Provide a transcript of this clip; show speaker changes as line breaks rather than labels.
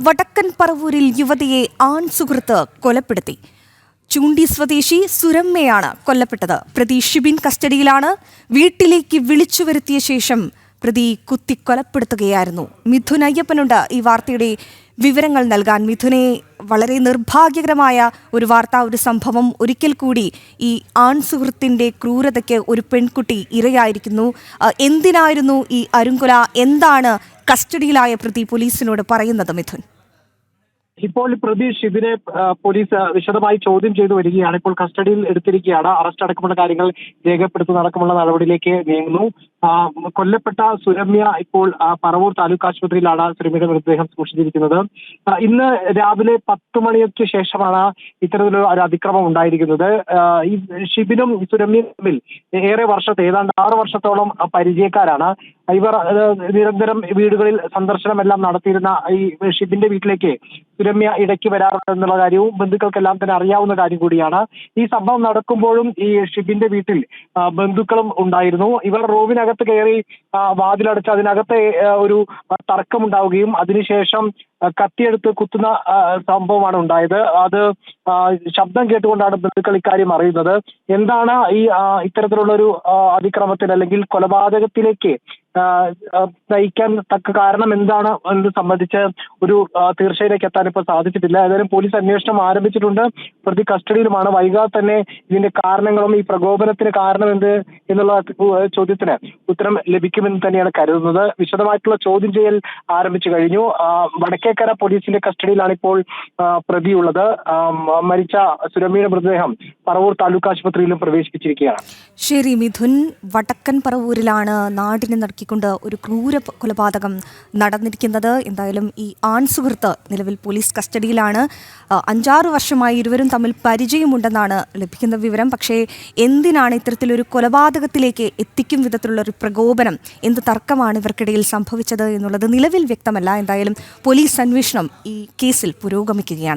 വടക്കൻ പറവൂരിൽ യുവതിയെ ആൺ സുഹൃത്ത് കൊലപ്പെടുത്തി. ചൂണ്ടി സ്വദേശി സുരമ്മയാണ് കൊല്ലപ്പെട്ടത്. പ്രതി ഷിബിൻ കസ്റ്റഡിയിലാണ്. വീട്ടിലേക്ക് വിളിച്ചു വരുത്തിയ ശേഷം പ്രതി കുത്തിക്കൊലപ്പെടുത്തുകയായിരുന്നു. മിഥുൻ അയ്യപ്പനുണ്ട് ഈ വാർത്തയുടെ വിവരങ്ങൾ നൽകാൻ. മിഥുനെ, വളരെ നിർഭാഗ്യകരമായ ഒരു വാർത്ത, ഒരു സംഭവം. ഒരിക്കൽ കൂടി ഈ ആൺ സുഹൃത്തിന്റെ ക്രൂരതയ്ക്ക് ഒരു പെൺകുട്ടി ഇരയായിരിക്കുന്നു. എന്തിനായിരുന്നു ഈ അരുങ്കൊല? എന്താണ് കസ്റ്റഡിയിലായ പ്രതി പോലീസിനോട് പറയുന്നത് മിഥുൻ?
ഇപ്പോൾ പ്രതി ഷിബിനെ പോലീസ് വിശദമായി ചോദ്യം ചെയ്തു വരികയാണ്. ഇപ്പോൾ കസ്റ്റഡിയിൽ എടുത്തിരിക്കുകയാണ്. അറസ്റ്റ് അടക്കമുള്ള കാര്യങ്ങൾ രേഖപ്പെടുത്തുന്ന അടക്കമുള്ള നടപടിയിലേക്ക് നീങ്ങുന്നു. കൊല്ലപ്പെട്ട സുരമ്യ ഇപ്പോൾ പറവൂർ താലൂക്ക് ആശുപത്രിയിലാണ് സുരമ്യയുടെ മൃതദേഹം സൂക്ഷിച്ചിരിക്കുന്നത്. ഇന്ന് രാവിലെ 10 മണിക്ക് ശേഷമാണ് ഇത്തരത്തിലൊരു അതിക്രമം ഉണ്ടായിരിക്കുന്നത്. ഈ ഷിബിനും സുരമ്യയും തമ്മിൽ ഏറെ വർഷത്തെ, ഏതാണ്ട് 6 വർഷത്തോളം പരിചയക്കാരാണ്. ഇവർ നിരന്തരം വീടുകളിൽ സന്ദർശനമെല്ലാം നടത്തിയിരുന്ന ഈ ഷിബിന്റെ വീട്ടിലേക്ക് സുരമ്യ ഇടയ്ക്ക് വരാറുണ്ട് എന്നുള്ള കാര്യവും ബന്ധുക്കൾക്കെല്ലാം തന്നെ അറിയാവുന്ന കാര്യം കൂടിയാണ്. ഈ സംഭവം നടക്കുമ്പോഴും ഈ ഷിബിന്റെ വീട്ടിൽ ബന്ധുക്കളും ഉണ്ടായിരുന്നു. ഇവർ റൂമിനകത്ത് കയറി വാതിലടച്ച് അതിനകത്തെ ഒരു തർക്കമുണ്ടാവുകയും അതിനുശേഷം കത്തിയെടുത്ത് കുത്തുന്ന സംഭവമാണ് ഉണ്ടായത്. അത് ശബ്ദം കേട്ടുകൊണ്ടാണ് ബന്ധുക്കൾ ഇക്കാര്യം അറിയുന്നത്. എന്താണ് ഈ ഇത്തരത്തിലുള്ള ഒരു അതിക്രമത്തിൽ അല്ലെങ്കിൽ കൊലപാതകത്തിലേക്ക് നയിക്കാൻ തക്ക കാരണം എന്താണ് എന്ന് സംബന്ധിച്ച് ഒരു തീർച്ചയിലേക്ക് എത്താൻ ഇപ്പോൾ സാധിച്ചിട്ടില്ല. ഏതായാലും പോലീസ് അന്വേഷണം ആരംഭിച്ചിട്ടുണ്ട്. പ്രതി കസ്റ്റഡിയിലുമാണ്. വൈകാതെ തന്നെ ഇതിന്റെ കാരണങ്ങളും ഈ പ്രകോപനത്തിന് കാരണം എന്ത് എന്നുള്ള ചോദ്യത്തിന് ഉത്തരം ലഭിക്കുമെന്ന് തന്നെയാണ് കരുതുന്നത്. വിശദമായിട്ടുള്ള ചോദ്യം ചെയ്യൽ ആരംഭിച്ചു കഴിഞ്ഞു. വടക്കേക്കര പോലീസിന്റെ കസ്റ്റഡിയിലാണ് ഇപ്പോൾ പ്രതിയുള്ളത്. മരിച്ച സുരമ്യയുടെ മൃതദേഹം പറവൂർ താലൂക്ക് ആശുപത്രിയിലും പ്രവേശിപ്പിച്ചിരിക്കുകയാണ്.
ശരി മിഥുൻ, വടക്കൻ പറവൂരിലാണ് നാടിനെ നടക്കിക്കൊണ്ട് ഒരു ക്രൂര കൊലപാതകം നടന്നിരിക്കുന്നത്. എന്തായാലും ഈ ആൺ സുഹൃത്ത് നിലവിൽ പോലീസ് കസ്റ്റഡിയിലാണ്. 5-6 വർഷമായി ഇരുവരും തമ്മിൽ പരിചയമുണ്ടെന്നാണ് ലഭിക്കുന്ന വിവരം. പക്ഷേ എന്തിനാണ് ഇത്തരത്തിലൊരു കൊലപാതകത്തിലേക്ക് എത്തിക്കും വിധത്തിലുള്ള ഒരു പ്രകോപനം, എന്ത് തർക്കമാണ് ഇവർക്കിടയിൽ സംഭവിച്ചത് എന്നുള്ളത് നിലവിൽ വ്യക്തമല്ല. എന്തായാലും പോലീസ് അന്വേഷണം ഈ കേസിൽ പുരോഗമിക്കുകയാണ്.